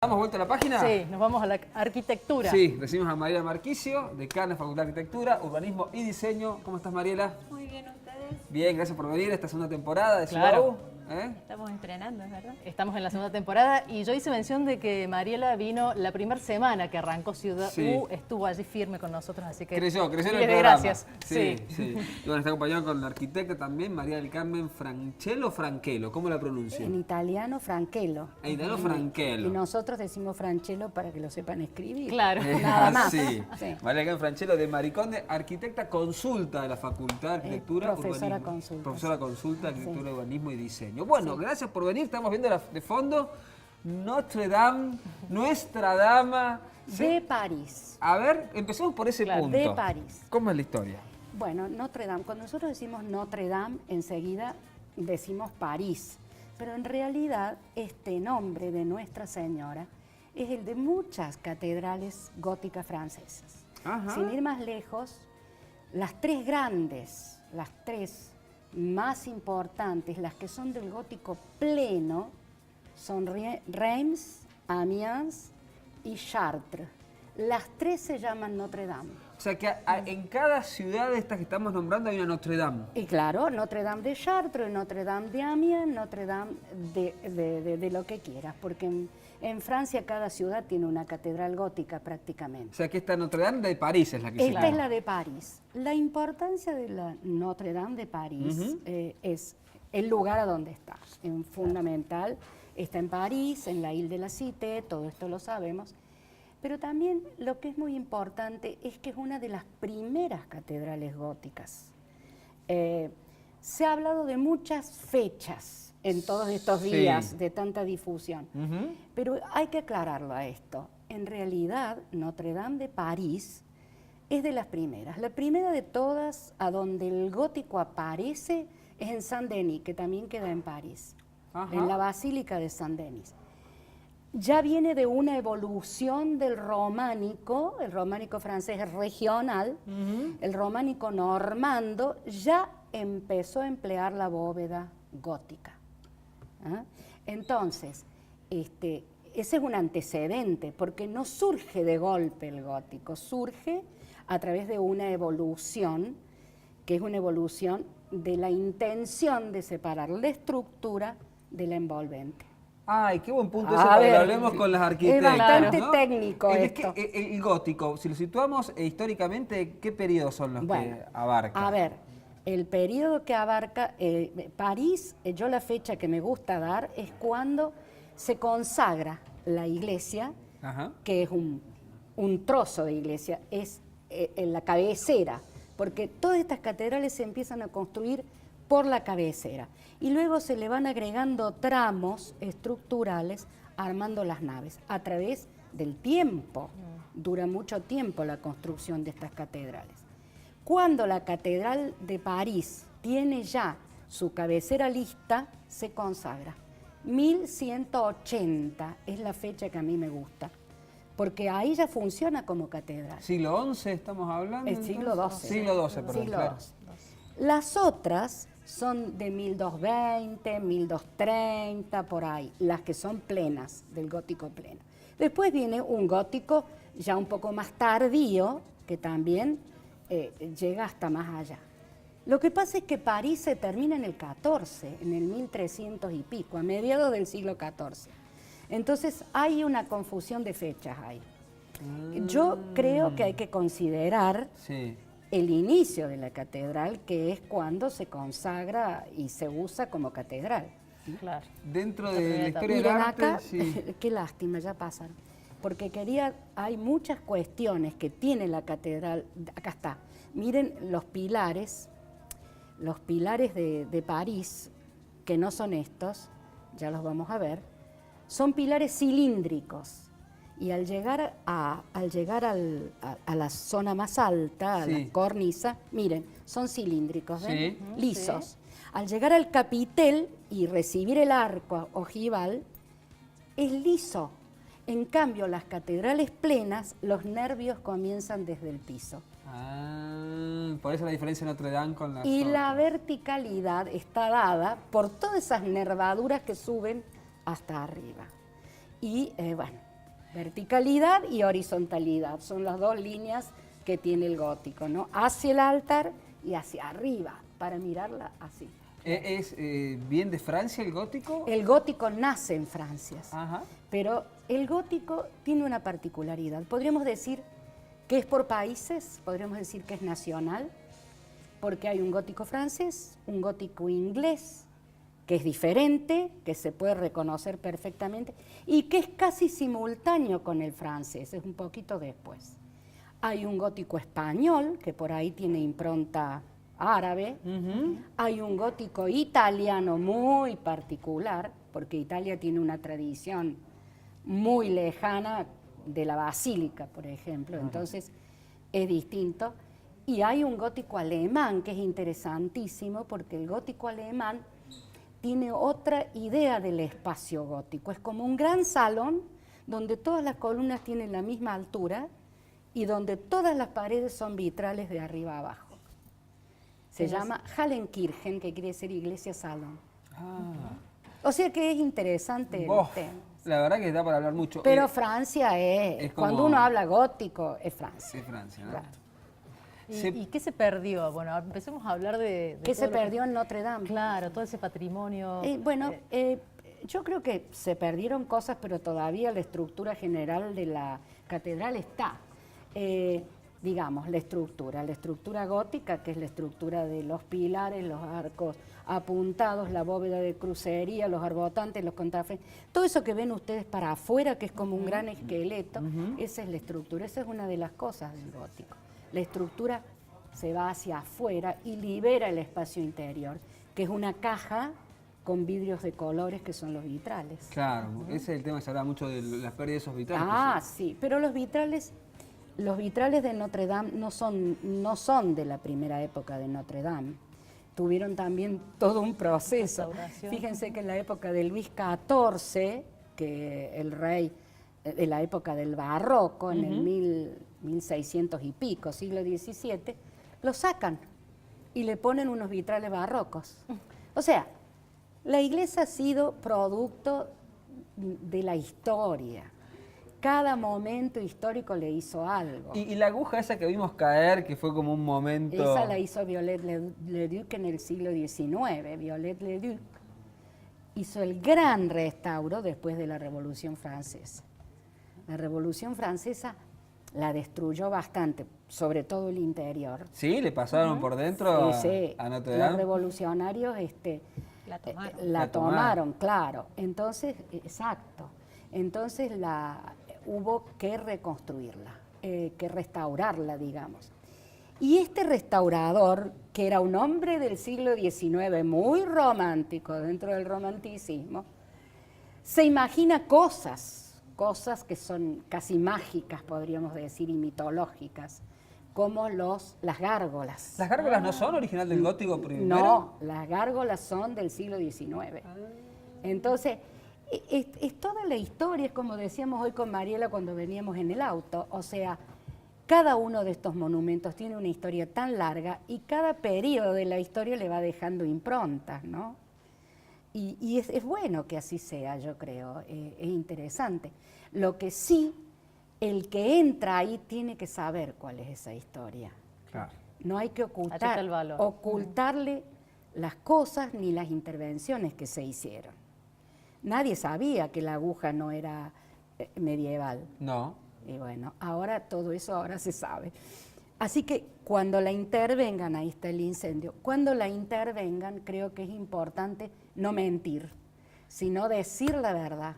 ¿Damos vuelta a la página? Sí, nos vamos a la arquitectura. Sí, recibimos a Mariela Marquicio, decana de Facultad de Arquitectura, Urbanismo y Diseño. ¿Cómo estás, Mariela? Muy bien, ¿ustedes? Bien, gracias por venir a esta segunda temporada de Claro. Ciudad U. Estamos estrenando, ¿es verdad? Estamos en la segunda temporada y yo hice mención de que Mariela vino la primera semana que arrancó Ciudad Sí. U, estuvo allí firme con nosotros, así que... Creció en el miles de programa. gracias. Sí. Y bueno, está acompañado con la arquitecta también, María del Carmen Francello o Franchelo, ¿cómo la pronuncio? En italiano, Franchelo. En italiano, Franchelo. Y nosotros decimos Franchelo para que lo sepan escribir. Claro. Nada más. Sí. Sí. María del Carmen Francello de Mariconde, arquitecta consulta de la Facultad de Arquitectura, profesora Urbanismo. consulta. Profesora consulta, Arquitectura, Sí. Urbanismo y Diseño. Bueno, gracias por venir. Estamos viendo de fondo Notre Dame, nuestra dama. De París. A ver, empecemos por ese Claro, punto. de París. ¿Cómo es la historia? Bueno, Notre Dame. Cuando nosotros decimos Notre Dame, enseguida decimos París. Pero en realidad, este nombre de Nuestra Señora es el de muchas catedrales góticas francesas. Ajá. Sin ir más lejos, las tres grandes, las tres más importantes, las que son del gótico pleno, son Reims, Amiens y Chartres. Las tres se llaman Notre Dame. O sea que en cada ciudad de estas que estamos nombrando hay una Notre Dame. Y claro, Notre Dame de Chartres, Notre Dame de Amiens, Notre Dame de lo que quieras, porque en Francia cada ciudad tiene una catedral gótica O prácticamente. sea que esta Notre Dame de París es la que se Esta llama. es la de París. La importancia de la Notre Dame de París es el lugar a donde está. En fundamental, está en París, en la Ile de la Cité, todo esto lo sabemos. Pero también lo que es muy importante es que es una de las primeras catedrales góticas. Se ha hablado de muchas fechas en todos estos Sí. días de tanta difusión. Ujú. Pero hay que aclararlo a esto. En realidad, Notre Dame de París es de las primeras. La primera de todas a donde el gótico aparece es en Saint-Denis, que también queda en París, Ajá. en la Basílica de Saint-Denis. Ya viene de una evolución del románico, el románico francés es regional, el románico normando ya empezó a emplear la bóveda gótica. ¿Ah? Entonces, ese es un antecedente, porque no surge de golpe el gótico, surge a través de una evolución, que es una evolución de la intención de separar la estructura de la envolvente. Ay, qué buen punto A ese para que ver, lo hablemos con las arquitectas. es bastante ¿no? técnico Es esto. que el gótico, si lo situamos históricamente, ¿qué periodos son los Bueno, que abarca? a ver, el periodo que abarca París, yo la fecha que me gusta dar es cuando se consagra la iglesia, Ajá. que es un trozo de iglesia, es en la cabecera, porque todas estas catedrales se empiezan a construir por la cabecera y luego se le van agregando tramos estructurales armando las naves a través del tiempo. Dura mucho tiempo la construcción de estas catedrales. Cuando la Catedral de París tiene ya su cabecera lista, se consagra. 1180 es la fecha que a mí me gusta, porque ahí ya funciona como catedral. ¿Siglo XI estamos hablando? El siglo entonces? XII. Siglo XII, perdón. Siglo Claro. XII. Las otras son de 1220, 1230, por ahí, las que son plenas, del gótico pleno. Después viene un gótico ya un poco más tardío, que también llega hasta más allá. Lo que pasa es que París se termina en el 14, en el 1300 y pico, a mediados del siglo XIV. Entonces hay una confusión de fechas ahí. Yo creo que hay que considerar Sí. el inicio de la catedral, que es cuando se consagra y se usa como catedral. Claro. Dentro de la historia del Miren arte, acá, sí. qué lástima, ya pasaron. Porque hay muchas cuestiones que tiene la catedral. Acá está. Miren los pilares de París, que no son estos, ya los vamos a ver, son pilares cilíndricos. Y al llegar a la zona más alta, a Sí. la cornisa, miren, son cilíndricos, ¿ven? Sí. Lisos. Sí. Al llegar al capitel y recibir el arco ojival, es liso. En cambio, las catedrales plenas, los nervios comienzan desde el piso. Por eso la diferencia de Notre Dame con las Y la otras. verticalidad está dada por todas esas nervaduras que suben hasta arriba. Y bueno, Verticalidad y horizontalidad son las dos líneas que tiene el gótico, ¿no? Hacia el altar y hacia arriba, para mirarla así. ¿Es bien de Francia el gótico? El gótico nace en Francia, Ajá. pero el gótico tiene una particularidad. Podríamos decir que es por países, podríamos decir que es nacional, porque hay un gótico francés, un gótico inglés, que es diferente, que se puede reconocer perfectamente, y que es casi simultáneo con el francés, es un poquito después. Hay un gótico español, que por ahí tiene impronta árabe. Hay un gótico italiano muy particular, porque Italia tiene una tradición muy lejana de la basílica, por ejemplo, entonces es distinto. Y hay un gótico alemán que es interesantísimo, porque el gótico alemán tiene otra idea del espacio gótico. Es como un gran salón donde todas las columnas tienen la misma altura y donde todas las paredes son vitrales de arriba a abajo. Se llama Hallenkirchen, que quiere decir iglesia salón. O sea que es interesante el tema. La verdad que da para hablar mucho. Pero Francia es como- cuando uno habla gótico, es Francia. Es Francia, ¿no? Claro. ¿Y qué se perdió? Bueno, empecemos a hablar de ¿Qué todo se lo que- perdió en Notre Dame? Claro, todo ese patrimonio. Yo creo que se perdieron cosas, pero todavía la estructura general de la catedral está. Digamos, la estructura gótica, que es la estructura de los pilares, los arcos apuntados, la bóveda de crucería, los arbotantes, los contrafuertes, todo eso que ven ustedes para afuera, que es como un gran esqueleto, esa es la estructura, esa es una de las cosas del gótico. La estructura se va hacia afuera y libera el espacio interior, que es una caja con vidrios de colores que son los vitrales. Claro, ese es el tema que se habla mucho de la pérdida de esos vitrales. Ah, sí, pero los vitrales de Notre Dame no son de la primera época de Notre Dame. Tuvieron también todo un proceso. Restauración. Fíjense que en la época de Luis XIV, que el rey de la época del barroco, en el 1600 y pico, siglo XVII, lo sacan y le ponen unos vitrales barrocos. O sea, la iglesia ha sido producto de la historia. Cada momento histórico le hizo algo. Y la aguja esa que vimos caer, que fue como un momento... Esa la hizo Viollet Leduc en el siglo XIX. Viollet Leduc hizo el gran restauro después de la Revolución Francesa. La Revolución Francesa la destruyó bastante, sobre todo el interior. Sí, le pasaron por dentro Sí, a Notre los Dame. revolucionarios La tomaron. La tomaron. claro. Entonces, exacto. Entonces hubo que reconstruirla, que restaurarla, digamos. Y este restaurador, que era un hombre del siglo XIX, muy romántico, dentro del romanticismo, se imagina cosas que son casi mágicas, podríamos decir, y mitológicas, como las gárgolas. ¿Las gárgolas no son original del gótico primero? No, las gárgolas son del siglo XIX. Entonces, es toda la historia, es como decíamos hoy con Mariela cuando veníamos en el auto, o sea, cada uno de estos monumentos tiene una historia tan larga y cada periodo de la historia le va dejando improntas, ¿no? Y es bueno que así sea, yo creo, es interesante. Lo que sí, el que entra ahí tiene que saber cuál es esa historia. Claro. No hay que Allí está el valor. ocultarle las cosas ni las intervenciones que se hicieron. Nadie sabía que la aguja no era medieval. No. Y bueno, ahora todo eso ahora se sabe. Así que cuando la intervengan, ahí está el incendio, cuando la intervengan creo que es importante no mentir, sino decir la verdad.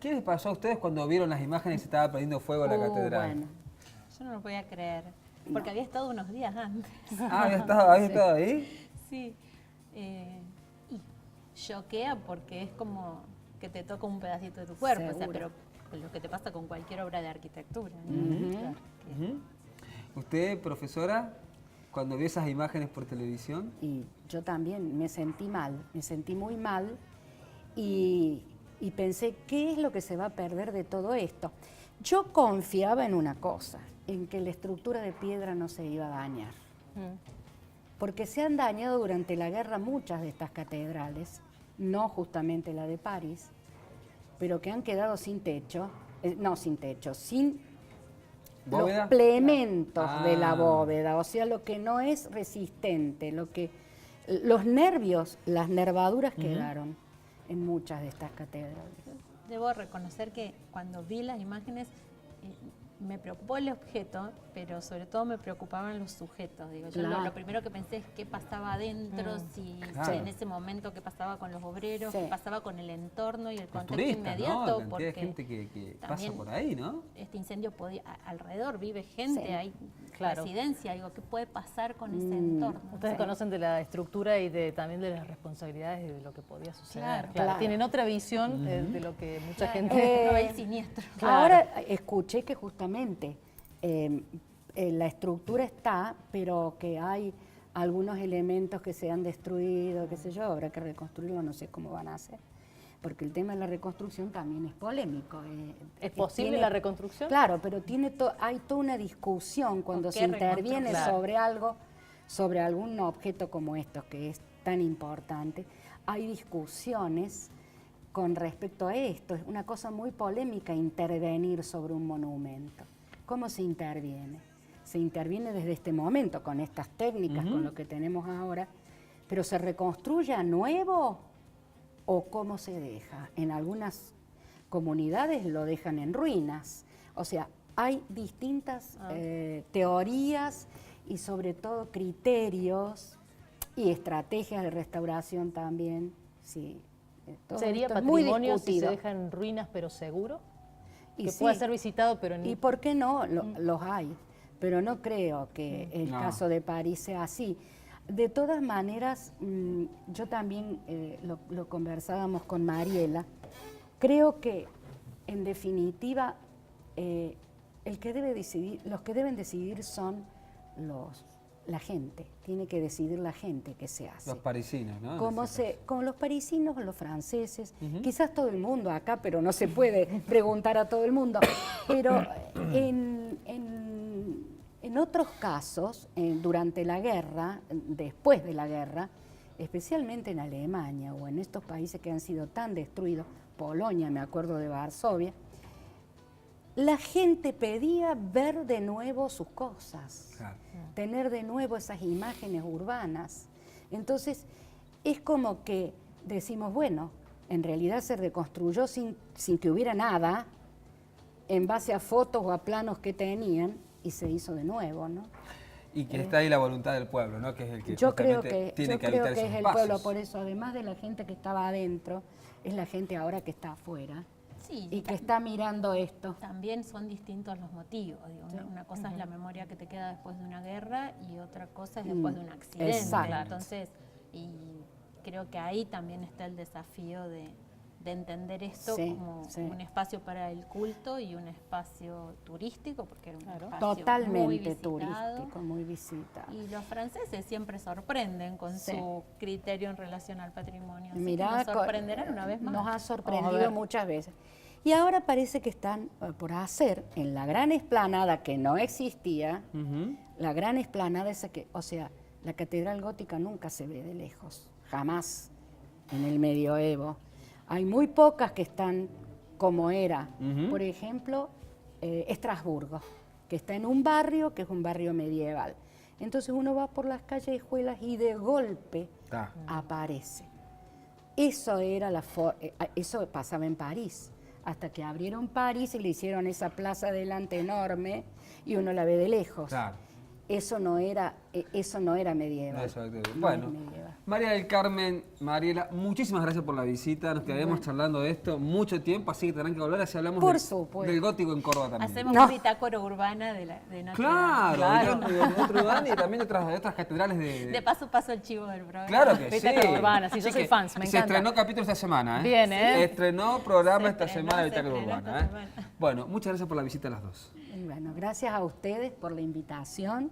¿Qué les pasó a ustedes cuando vieron las imágenes y se estaba prendiendo fuego la catedral? Bueno, Yo no lo podía creer, porque había estado unos días antes. Ah, ¿había estado ahí? Sí. Y choquea porque es como que te toca un pedacito de tu cuerpo, o sea, Seguro. pero lo que te pasa con cualquier obra de arquitectura. ¿no? Claro, que- Ujú. ¿Usted, profesora, cuando vio esas imágenes por televisión? y yo también me sentí mal, me sentí muy mal y pensé, ¿qué es lo que se va a perder de todo esto? Yo confiaba en una cosa, en que la estructura de piedra no se iba a dañar. Porque se han dañado durante la guerra muchas de estas catedrales, no justamente la de París, pero que han quedado sin techo no sin techo, sin ¿Bóveda? los plementos de la Ah. bóveda, o sea, lo que no es resistente, los nervios, las nervaduras quedaron en muchas de estas catedrales. Debo reconocer que cuando vi las imágenes me preocupó el objeto, pero sobre todo me preocupaban los sujetos. Digo, yo Claro. lo primero que pensé es qué pasaba adentro, si Claro. en ese momento qué pasaba con los obreros, Sí. qué pasaba con el entorno y el Los contexto turistas, ¿no? inmediato, La cantidad de porque gente que pasa también por ahí, ¿no? este incendio podía alrededor vive gente, Sí. hay Claro. residencia, digo, ¿qué puede pasar con ese entorno? Ustedes Sí. conocen de la estructura y también de las responsabilidades de lo que podía suceder. Claro. Claro. Tienen otra visión de lo que mucha Claro, gente... no ve el siniestro. Claro. Ahora escuché que justamente la estructura está, pero que hay algunos elementos que se han destruido, qué sé yo, habrá que reconstruirlo, no sé cómo van a hacer. Porque el tema de la reconstrucción también es polémico. ¿Es posible tiene- la reconstrucción? Claro, pero hay toda una discusión cuando ¿Con qué se interviene reconstrucción? sobre algo, sobre algún objeto como estos, que es tan importante. Hay discusiones con respecto a esto. Es una cosa muy polémica intervenir sobre un monumento. ¿Cómo se interviene? Se interviene desde este momento, con estas técnicas, con lo que tenemos ahora, pero ¿se reconstruye a nuevo o cómo se deja? En algunas comunidades lo dejan en ruinas. O sea, hay distintas teorías y sobre todo criterios y estrategias de restauración también. Sí, todo ¿Sería esto es muy patrimonio si se discutido. deja en ruinas pero seguro? Y Que sí. pueda ser visitado pero ¿Y por qué no? Los hay, pero no creo que el No. caso de París sea así. De todas maneras, yo también lo conversábamos con Mariela, creo que en definitiva el que debe decidir, los que deben decidir son la gente, tiene que decidir la gente qué se hace. Los parisinos, ¿no? En Como ese caso. con los parisinos o los franceses, quizás todo el mundo acá, pero no se puede preguntar a todo el mundo. Pero en otros casos, durante la guerra, después de la guerra, especialmente en Alemania o en estos países que han sido tan destruidos, Polonia, me acuerdo de Varsovia, la gente pedía ver de nuevo sus cosas, Claro. tener de nuevo esas imágenes urbanas. Entonces, es como que decimos, bueno, en realidad se reconstruyó sin que hubiera nada, en base a fotos o a planos que tenían, y se hizo de nuevo, ¿no? Y que está ahí la voluntad del pueblo, ¿no? Que es el que Yo creo justamente que, tiene yo que creo habitar que esos es el espacios. pueblo, por eso, además de la gente que estaba adentro, es la gente ahora que está afuera Sí, y que está mirando esto. también son distintos los motivos. Digo, una cosa es la memoria que te queda después de una guerra y otra cosa es después de un accidente. exacto. Entonces, y creo que ahí también está el desafío de entender esto Sí, como sí. un espacio para el culto y un espacio turístico, porque era un espacio muy Totalmente visitado. turístico, muy visitado. Y los franceses siempre sorprenden con Sí. su criterio en relación al patrimonio. Así Mirá, que nos sorprenderán una vez más. Nos ha Vamos a sorprendido ver. muchas veces. Y ahora parece que están por hacer en la gran explanada que no existía, la gran explanada esa que, o sea, la catedral gótica nunca se ve de lejos, jamás en el medioevo. Hay muy pocas que están como era, por ejemplo, Estrasburgo, que está en un barrio que es un barrio medieval. Entonces uno va por las callejuelas y de golpe Ah. aparece. Eso era eso pasaba en París, hasta que abrieron París y le hicieron esa plaza delante enorme y uno la ve de lejos. Claro. Eso no era medieval. Exacto. No Bueno, es medieval. María del Carmen, Mariela, muchísimas gracias por la visita. Nos quedaremos charlando de esto mucho tiempo, así que tendrán que volver así hablamos Por supuesto. del gótico en Córdoba también. Hacemos No. un bitácora urbana de Notre Claro, Dame. de Notre Dame y también de otras catedrales De paso paso el chivo del programa. Claro que sí. Bitácora urbana, sí, yo Así soy que fans, me se encanta. estrenó capítulo esta semana, ¿eh? Bien, ¿eh? Estrenó programa Se esta estrenó, semana de se Bitácora estrenó Urbana, esta ¿eh? semana. Bueno, muchas gracias por la visita a las dos. Y bueno, gracias a ustedes por la invitación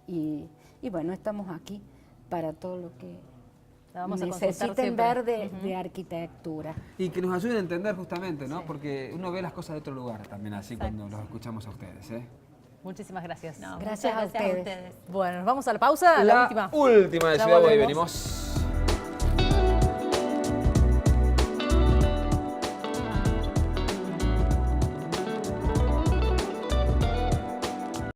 y bueno, estamos aquí para todo lo que La vamos a consultar necesiten siempre. ver de arquitectura. Y que nos ayuden a entender justamente, ¿no? Porque uno ve las cosas de otro lugar también, así cuando los escuchamos a ustedes, ¿eh? Muchísimas gracias. No, Gracias muchas a ustedes. Bueno, nos vamos a la pausa, la última. última de Ya Ciudad Boy, volvemos. venimos.